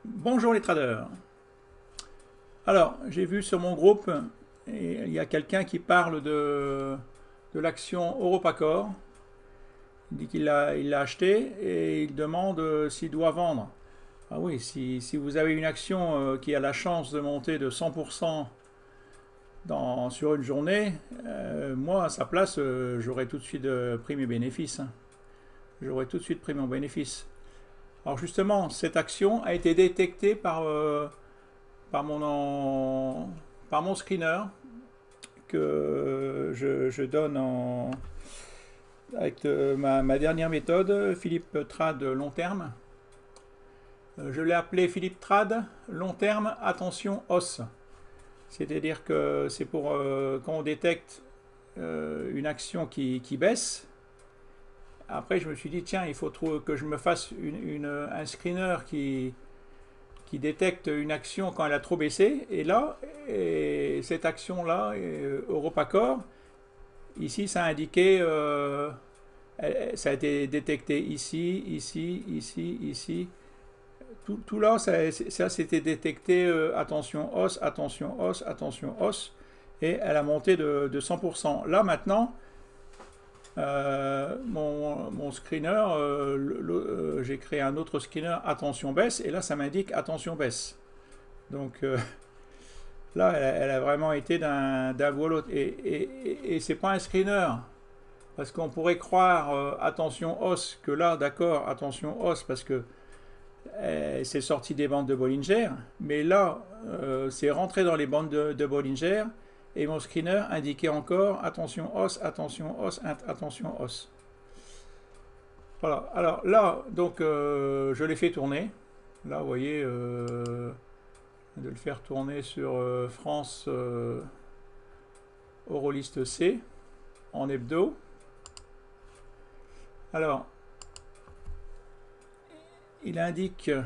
Bonjour les traders. Alors, j'ai vu sur mon groupe, il y a quelqu'un qui parle de l'action Europacor. Il dit qu'il l'a acheté et il demande s'il doit vendre. Ah oui, si vous avez une action qui a la chance de monter de 100% sur une journée, moi à sa place, j'aurais tout de suite pris mes bénéfices, hein. J'aurais tout de suite pris mon bénéfice. Alors justement, cette action a été détectée par par mon screener que je donne avec ma dernière méthode, Philippe Trad long terme. Je l'ai appelé Philippe Trad long terme, attention os. C'est-à-dire que c'est pour quand on détecte une action qui baisse. Après, je me suis dit, tiens, il faut que je me fasse un screener qui détecte une action quand elle a trop baissé. Et là, cette action-là, Europacor, ici, ça a indiqué, ça a été détecté ici, ici, ici, ici. Tout là, ça s'était détecté, attention os, attention os, attention os. Et elle a monté de 100%. Là, maintenant, mon screener, j'ai créé un autre screener, attention baisse, et là ça m'indique attention baisse. Donc là, elle a vraiment été d'un bout à l'autre. Et c'est pas un screener, parce qu'on pourrait croire, attention os, que là, d'accord, attention os, parce que c'est sorti des bandes de Bollinger, mais là, c'est rentré dans les bandes de Bollinger, et mon screener indiquait encore attention os, attention os, attention os. Voilà, alors là, donc je l'ai fait tourner. Là, vous voyez, de le faire tourner sur France Euroliste C en hebdo. Alors, il indique, vous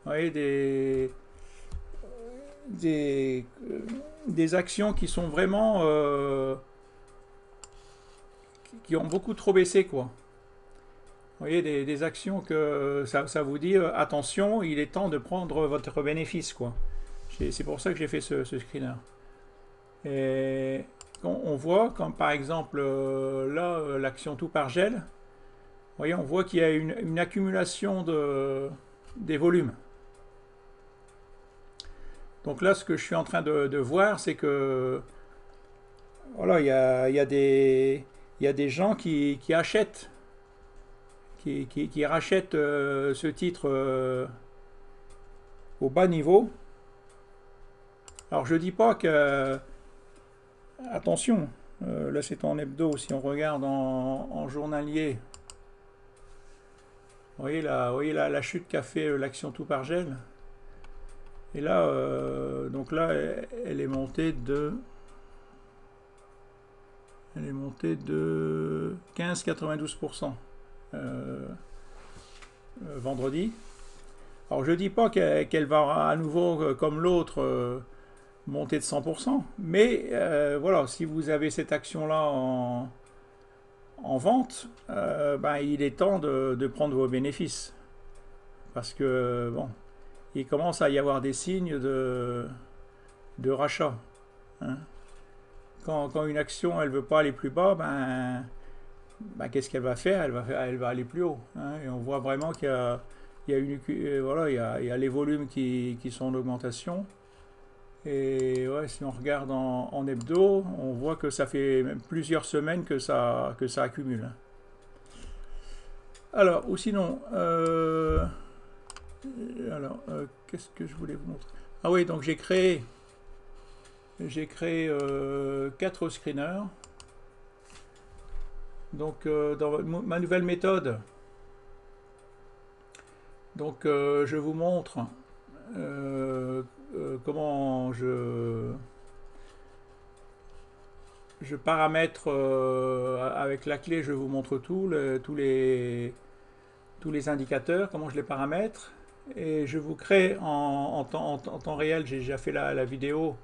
voyez, des actions qui sont vraiment qui ont beaucoup trop baissé, quoi. Vous voyez, des actions que ça vous dit attention, il est temps de prendre votre bénéfice, quoi. C'est pour ça que j'ai fait ce screener. Et on voit, comme par exemple là, l'action tout par gel, vous voyez, on voit qu'il y a une accumulation des volumes. Donc là, ce que je suis en train de voir, c'est que voilà, il y a des gens qui achètent, qui rachètent ce titre au bas niveau. Alors je dis pas que, attention, là c'est en hebdo, si on regarde en journalier, vous voyez la chute qu'a fait l'action tout par gel. Et là, donc là, elle est montée de 15,92% vendredi. Alors je dis pas qu'elle va à nouveau, comme l'autre, monter de 100%, mais voilà, si vous avez cette action-là en vente, ben, il est temps de prendre vos bénéfices. Parce que, bon, il commence à y avoir des signes de rachat, hein. Quand une action elle veut pas aller plus bas, ben qu'est-ce qu'elle va faire, elle va aller plus haut, hein. Et on voit vraiment qu'il y a voilà, il y a les volumes qui sont en augmentation. Et ouais, si on regarde en hebdo, on voit que ça fait même plusieurs semaines que ça accumule. Alors, ou sinon, qu'est-ce que je voulais vous montrer? Ah oui, donc j'ai créé 4 screeners. Donc dans ma nouvelle méthode, donc je vous montre comment je paramètre avec la clé, je vous montre tous les indicateurs, comment je les paramètre. Et je vous crée en temps réel, j'ai déjà fait la vidéo.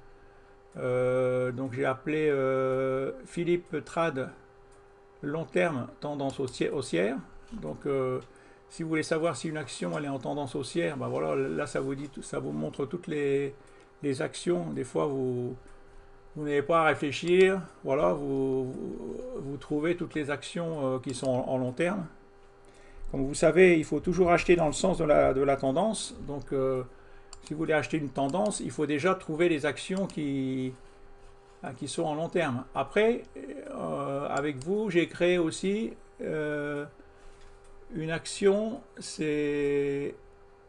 Donc j'ai appelé Philippe Trad long terme tendance haussière. Donc Si vous voulez savoir si une action elle est en tendance haussière, ben voilà, là ça vous montre toutes les actions. Des fois vous n'avez pas à réfléchir, voilà, vous trouvez toutes les actions qui sont en long terme. Comme vous savez, il faut toujours acheter dans le sens de la tendance. Donc si vous voulez acheter une tendance, il faut déjà trouver les actions qui sont en long terme. Après, avec vous, j'ai créé aussi une action, c'est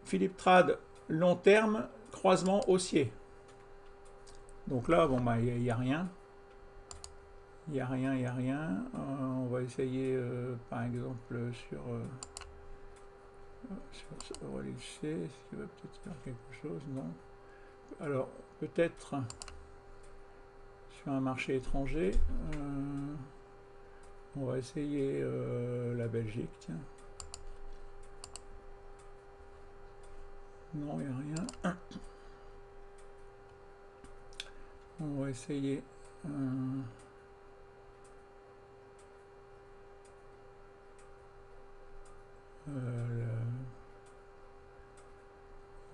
Philippe Trade long terme, croisement haussier. Donc là, bon, bah, il n'y a rien. Il n'y a rien, il n'y a rien. On va essayer, par exemple, sur Relais C. Est-ce qu'il va peut-être faire quelque chose? Non. Alors, peut-être sur un marché étranger. On va essayer la Belgique, tiens. Non, il n'y a rien. On va essayer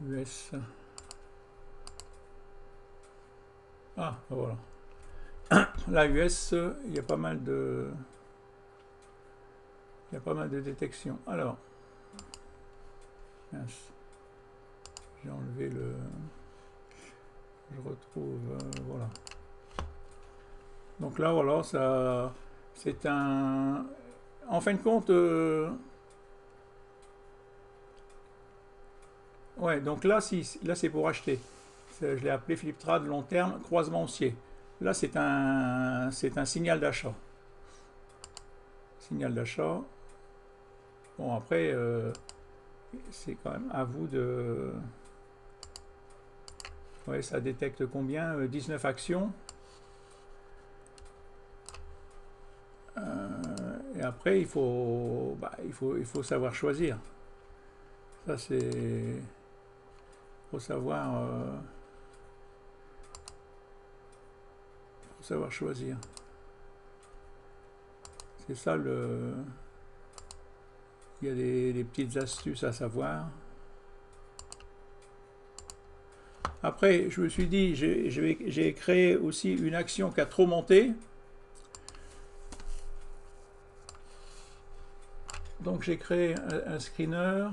US. Ah, voilà. La US, il y a pas mal de détections. Alors, mince. J'ai enlevé le... Je retrouve... voilà. Donc là, voilà, ça... C'est un... En fin de compte... ouais, donc là, là c'est pour acheter. Je l'ai appelé Philippe Trade long terme, croisement haussier. Là, c'est un signal d'achat. Signal d'achat. Bon, après, c'est quand même à vous de... Ouais, ça détecte combien 19 actions. Et après, il faut savoir choisir. Ça, c'est... Il faut savoir... savoir choisir. C'est ça le... Il y a des petites astuces à savoir. Après, je me suis dit, j'ai créé aussi une action qui a trop monté. Donc j'ai créé un screener,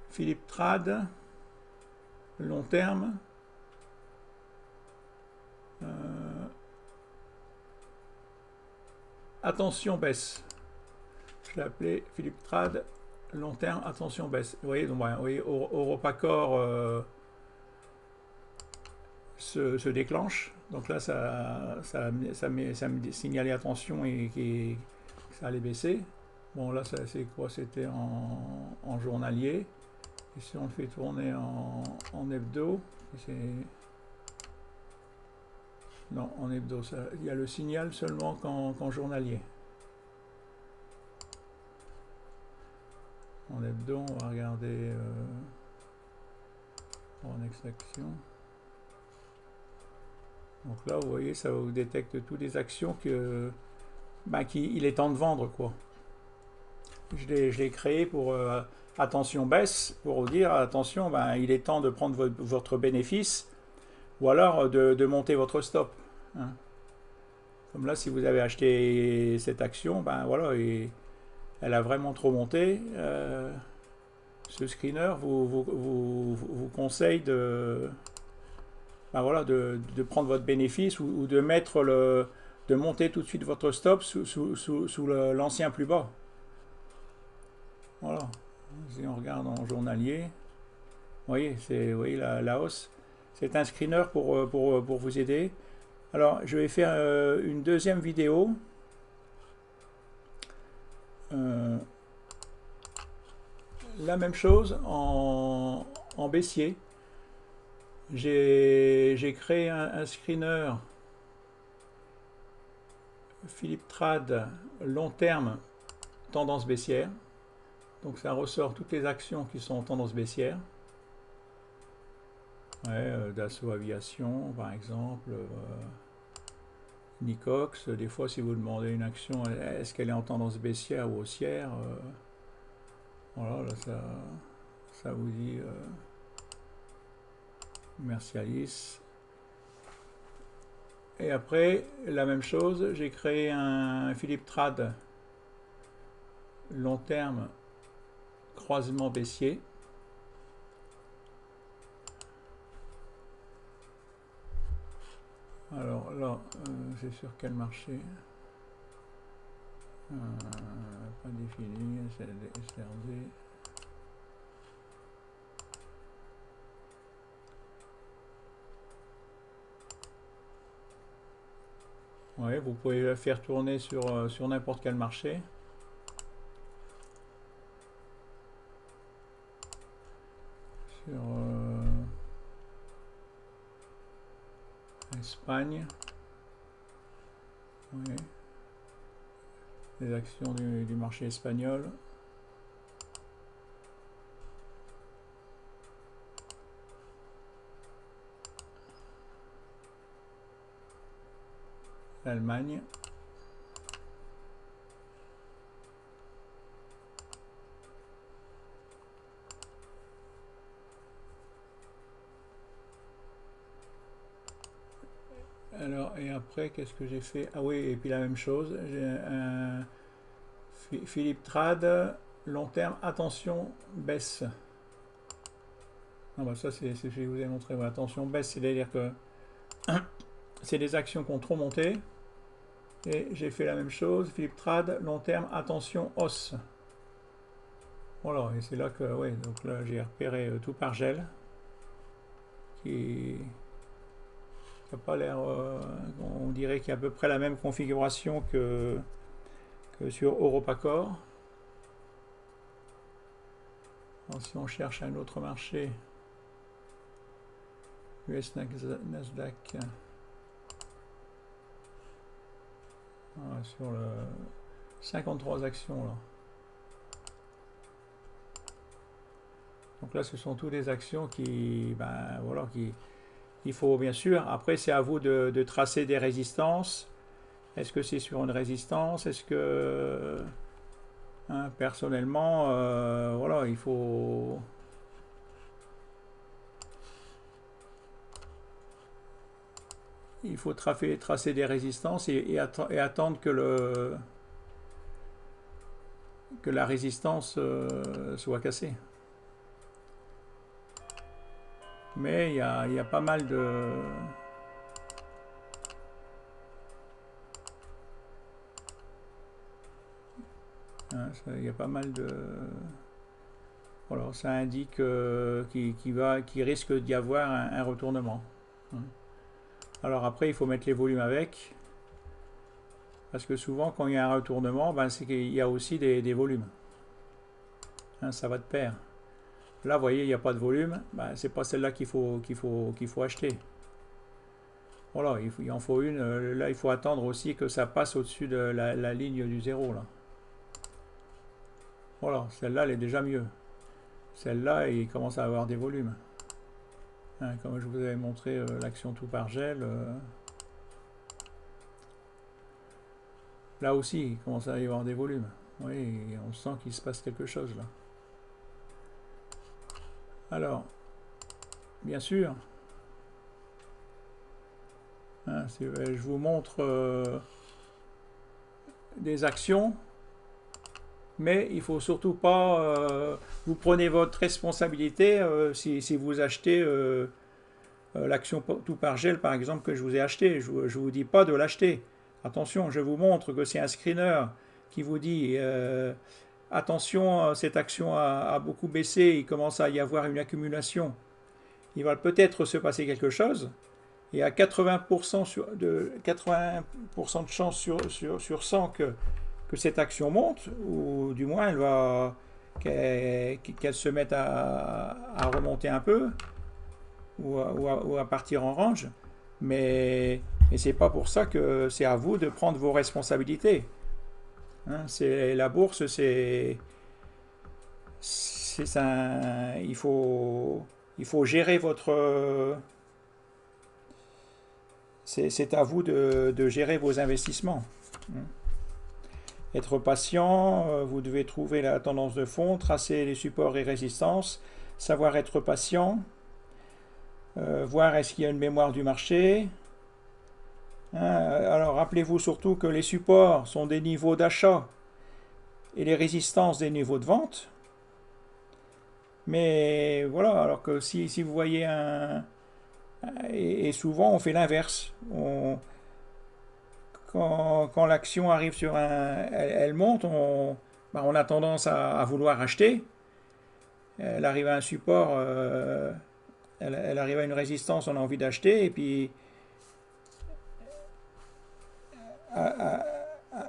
Philippe Trade, long terme. Attention baisse. Je l'ai appelé Philippe Trade, long terme, attention baisse. Vous voyez, donc, vous voyez Europacor se déclenche. Donc là, ça me signalait attention et que ça allait baisser. Bon, là, c'est quoi? C'était en journalier. Et si on le fait tourner en hebdo, non, en hebdo, il y a le signal seulement qu'en journalier. En hebdo, on va regarder en extraction. Donc là, vous voyez, ça vous détecte toutes les actions qu'il est temps de vendre, quoi. Je l'ai créé pour attention baisse, pour vous dire attention, il est temps de prendre votre bénéfice, ou alors de monter votre stop. Hein. Comme là, si vous avez acheté cette action, voilà, elle a vraiment trop monté. Ce screener vous conseille de prendre votre bénéfice ou de mettre de monter tout de suite votre stop sous l'ancien plus bas. Voilà. Si on regarde en journalier, vous voyez la hausse. C'est un screener pour vous aider. Alors, je vais faire une deuxième vidéo. La même chose en baissier. J'ai créé un screener Philippe Trade long terme tendance baissière. Donc ça ressort toutes les actions qui sont en tendance baissière. Ouais, Dassault Aviation par exemple, Nicox. Des fois si vous demandez une action, est-ce qu'elle est en tendance baissière ou haussière, Voilà, là, ça vous dit Mercialis. Et après, la même chose, j'ai créé un Philippe Trad long terme croisement baissier. Alors là, c'est sur quel marché? Pas défini, SRD. Ouais, vous pouvez la faire tourner sur n'importe quel marché. Sur Espagne. Oui. Les actions du marché espagnol. L'Allemagne. Alors, et après, qu'est-ce que j'ai fait? Ah oui, et puis la même chose, j'ai un Philippe Trad, long terme, attention, baisse. Non, bah ça, c'est ce que je vous ai montré. Ouais, attention, baisse, c'est-à-dire que c'est des actions qui ont trop monté. Et j'ai fait la même chose, Philippe Trad, long terme, attention, hausse. Voilà, et c'est là que, ouais, donc là, j'ai repéré tout par gel, qui n'a pas l'air, on dirait qu'il y a à peu près la même configuration que sur Europacor. Alors, si on cherche un autre marché, US Nasdaq, voilà, sur le 53 actions là. Donc là, ce sont toutes des actions qui, ben voilà, il faut bien sûr. Après, c'est à vous de tracer des résistances. Est-ce que c'est sur une résistance? Est-ce que hein, personnellement, voilà, il faut tracer des résistances et attendre que la résistance soit cassée. Mais il y a pas mal de... il y a pas mal de... Voilà, ça indique qu'il risque d'y avoir un retournement. Alors après, il faut mettre les volumes avec. Parce que souvent, quand il y a un retournement, ben, c'est qu'il y a aussi des volumes. Hein, ça va de pair. Là, vous voyez, il n'y a pas de volume. Ben, c'est pas celle-là qu'il faut acheter. Voilà, il en faut une. Là, il faut attendre aussi que ça passe au-dessus de la ligne du zéro. Là. Voilà, celle-là, elle est déjà mieux. Celle-là, il commence à avoir des volumes. Hein, comme je vous avais montré l'action tout par gel. Là aussi, il commence à y avoir des volumes. Oui, on sent qu'il se passe quelque chose là. Alors, bien sûr, hein, je vous montre des actions, mais il faut surtout pas... vous prenez votre responsabilité si vous achetez l'action tout par gel, par exemple, que je vous ai acheté. Je ne vous dis pas de l'acheter. Attention, je vous montre que c'est un screener qui vous dit attention, cette action a beaucoup baissé, il commence à y avoir une accumulation. Il va peut-être se passer quelque chose, et à 80% de chance sur 100 que cette action monte, ou du moins qu'elle se mette à remonter un peu, ou à partir en range. Mais c'est pas pour ça que c'est à vous de prendre vos responsabilités. Hein, la bourse, il faut gérer votre... c'est à vous de gérer vos investissements. être patient, vous devez trouver la tendance de fond, tracer les supports et résistances, savoir être patient, voir est-ce qu'il y a une mémoire du marché. Alors rappelez-vous surtout que les supports sont des niveaux d'achat et les résistances des niveaux de vente. Mais voilà, alors que si vous voyez un... Et souvent on fait l'inverse. Quand l'action arrive sur un... Elle monte, on a tendance à vouloir acheter. Elle arrive à un support, elle arrive à une résistance, on a envie d'acheter, et puis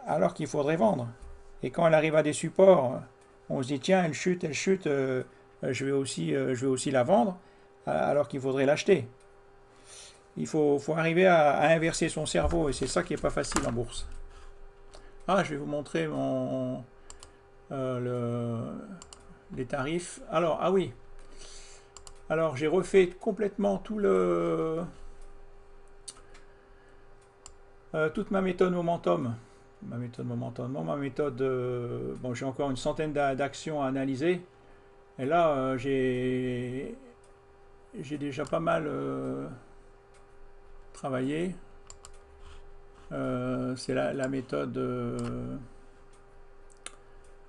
alors qu'il faudrait vendre. Et quand elle arrive à des supports, on se dit tiens, elle chute, je vais aussi la vendre, alors qu'il faudrait l'acheter. Il faut arriver à inverser son cerveau, et c'est ça qui n'est pas facile en bourse. Ah, je vais vous montrer les tarifs. Alors, ah oui. Alors, j'ai refait complètement toute ma méthode Momentum. Ma méthode Momentum. Non, ma méthode... bon, j'ai encore une centaine d'actions à analyser. Et là, j'ai déjà pas mal travaillé. C'est la méthode...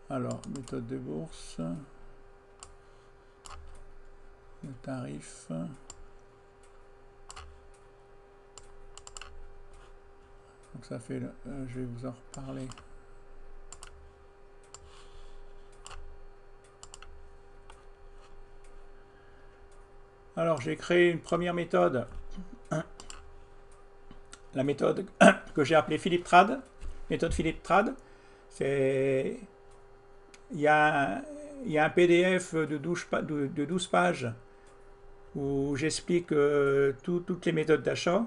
alors, méthode de bourse. Le tarif. Donc ça fait... je vais vous en reparler. Alors, j'ai créé une première méthode. La méthode que j'ai appelée Philippe Trad. Méthode Philippe Trad. C'est... Il y a un PDF de 12 pages où j'explique toutes les méthodes d'achat.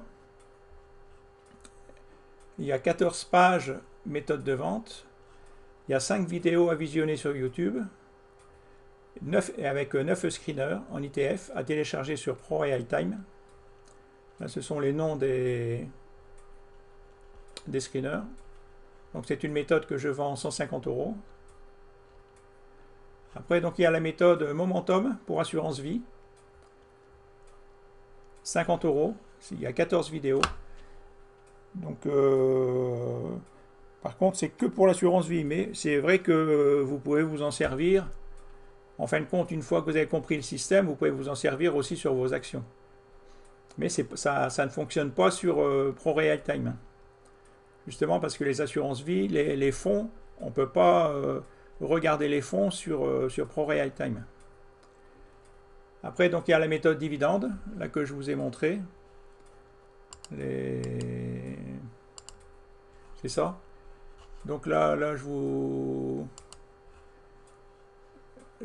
Il y a 14 pages méthode de vente. Il y a 5 vidéos à visionner sur YouTube. Avec 9 screeners en ITF à télécharger sur ProRealTime. Là, ce sont les noms des screeners. Donc c'est une méthode que je vends 150 €. Après, donc il y a la méthode Momentum pour assurance vie. 50 €. Il y a 14 vidéos. Donc, par contre, c'est que pour l'assurance vie. Mais c'est vrai que vous pouvez vous en servir. En fin de compte, une fois que vous avez compris le système, vous pouvez vous en servir aussi sur vos actions. Mais ça ne fonctionne pas sur ProRealTime. Justement parce que les assurances vie, les fonds, on ne peut pas regarder les fonds sur ProRealTime. Après, donc il y a la méthode dividende, là que je vous ai montré. C'est ça. Donc là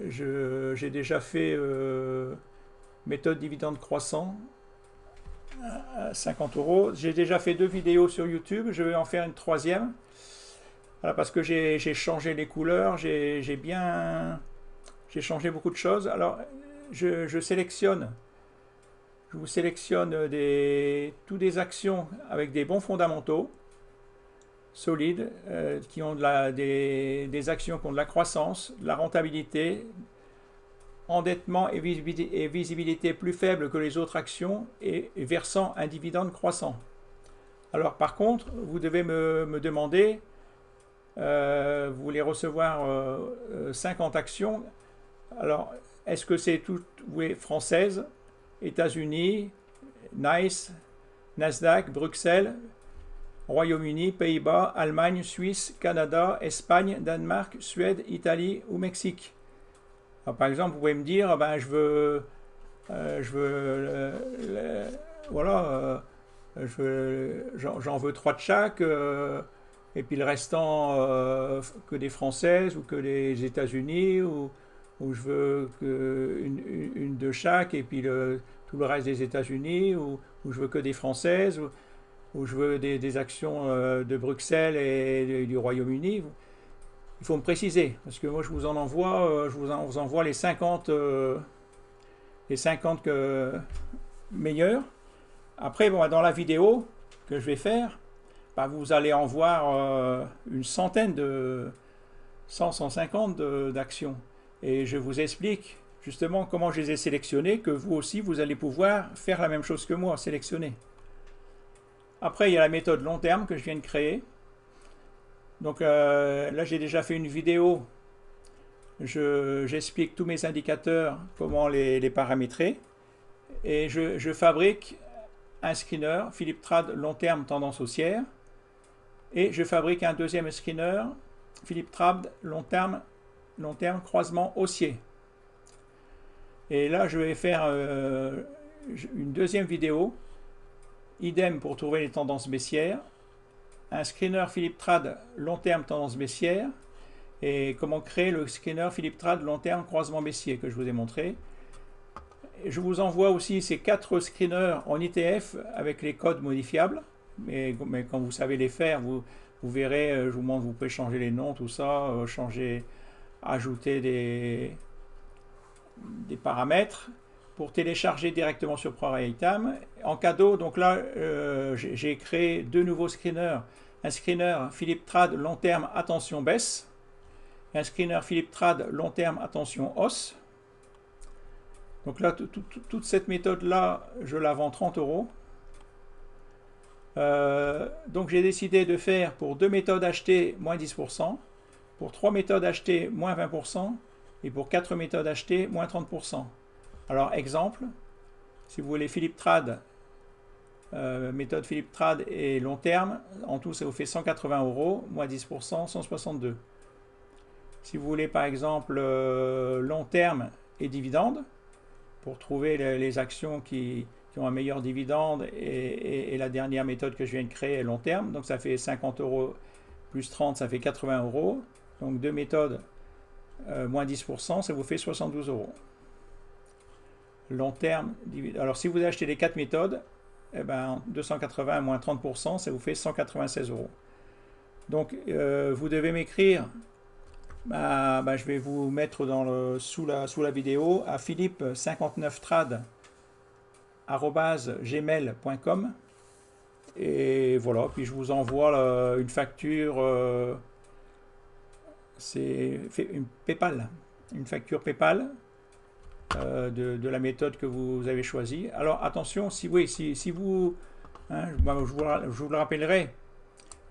j'ai déjà fait méthode dividende croissant à 50 €. J'ai déjà fait 2 vidéos sur YouTube. Je vais en faire une troisième. Voilà, parce que j'ai changé les couleurs. J'ai changé beaucoup de choses. Alors, je vous sélectionne toutes des actions avec des bons fondamentaux solides, qui ont des actions qui ont de la croissance, de la rentabilité, endettement et visibilité plus faible que les autres actions et versant un dividende croissant. Alors par contre, vous devez me demander, vous voulez recevoir 50 actions. Alors, est-ce que c'est tout française, États-Unis, Nice, Nasdaq, Bruxelles, Royaume-Uni, Pays-Bas, Allemagne, Suisse, Canada, Espagne, Danemark, Suède, Italie ou Mexique? Alors, par exemple, vous pouvez me dire, ben, j'en veux 3 de chaque, et puis le restant que des Françaises ou que des États-Unis, ou je veux une de chaque, et puis tout le reste des États-Unis, ou je veux que des Françaises, ou je veux des actions de Bruxelles et du Royaume-Uni. Il faut me préciser, parce que moi je vous envoie les 50 meilleurs. Après, bon, dans la vidéo que je vais faire, vous allez en voir une centaine de 150 d'actions. Et je vous explique justement comment je les ai sélectionnés, que vous aussi, vous allez pouvoir faire la même chose que moi, sélectionner. Après, il y a la méthode long terme que je viens de créer. Donc là, j'ai déjà fait une vidéo. J'explique tous mes indicateurs, comment les paramétrer. Et je fabrique un screener, Philippe Trad long terme tendance haussière. Et je fabrique un deuxième screener, Philippe Trad long terme croisement haussier. Et là, je vais faire une deuxième vidéo, idem pour trouver les tendances baissières, un screener Philippe Trad long terme tendance baissière, et comment créer le screener Philippe Trad long terme croisement baissier que je vous ai montré. Je vous envoie aussi ces 4 screeners en ITF avec les codes modifiables, mais quand vous savez les faire, vous verrez, je vous montre, vous pouvez changer les noms, tout ça, ajouter des paramètres pour télécharger directement sur ProRayTime. En cadeau, donc là, j'ai créé 2 nouveaux screeners. Un screener Philippe Trad long terme attention baisse, et un screener Philippe Trad long terme attention hausse. Donc là, toute cette méthode-là, je la vends 30 €. Donc j'ai décidé de faire pour 2 méthodes achetées moins 10%, pour 3 méthodes achetées moins 20%, et pour 4 méthodes achetées moins 30%. Alors exemple, si vous voulez Philippe Trad, méthode Philippe Trad et long terme, en tout ça vous fait 180 €, moins 10%, 162. Si vous voulez par exemple long terme et dividende, pour trouver les actions qui ont un meilleur dividende, et la dernière méthode que je viens de créer est long terme, donc ça fait 50 € plus 30, ça fait 80 €. Donc 2 méthodes moins 10%, ça vous fait 72 €. Long terme, alors si vous achetez les 4 méthodes, eh ben, 280 moins 30%, ça vous fait 196 €. Donc vous devez m'écrire, je vais vous mettre sous la vidéo à philippe59trad@gmail.com, et voilà, puis je vous envoie une facture, c'est une PayPal, une facture PayPal de la méthode que vous avez choisie. Alors attention, si vous, je vous le rappellerai,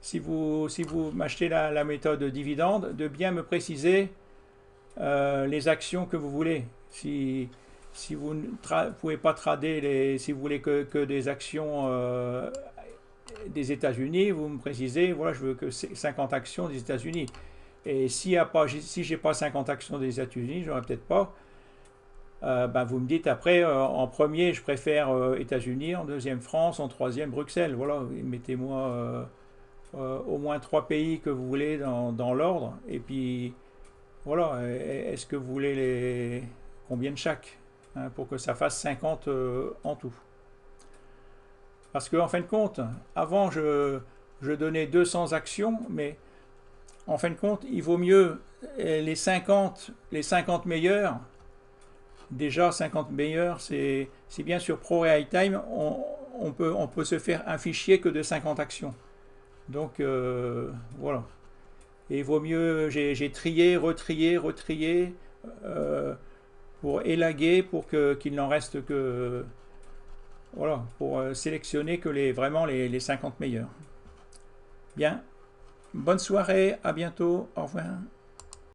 si vous m'achetez la méthode dividende, de bien me préciser les actions que vous voulez. Si vous ne pouvez pas trader, si vous voulez que des actions des États-Unis, vous me précisez, voilà, je veux que 50 actions des États-Unis. Et si j'ai pas 50 actions des États-Unis, j'aurais peut-être pas. Vous me dites après, en premier, je préfère États-Unis, en deuxième France, en troisième Bruxelles. Voilà, mettez-moi au moins 3 pays que vous voulez dans l'ordre. Et puis voilà, est-ce que vous voulez combien de chaque, hein, pour que ça fasse 50 en tout. Parce qu'en fin de compte, avant je donnais 200 actions, mais en fin de compte, il vaut mieux les 50 meilleurs. Déjà 50 meilleurs, c'est bien sur ProRayTime, on peut se faire un fichier que de 50 actions. Donc voilà. Et il vaut mieux, j'ai trié, retrié, pour élaguer, pour qu'il n'en reste que, voilà, pour sélectionner que vraiment les 50 meilleurs. Bien, bonne soirée, à bientôt, au revoir.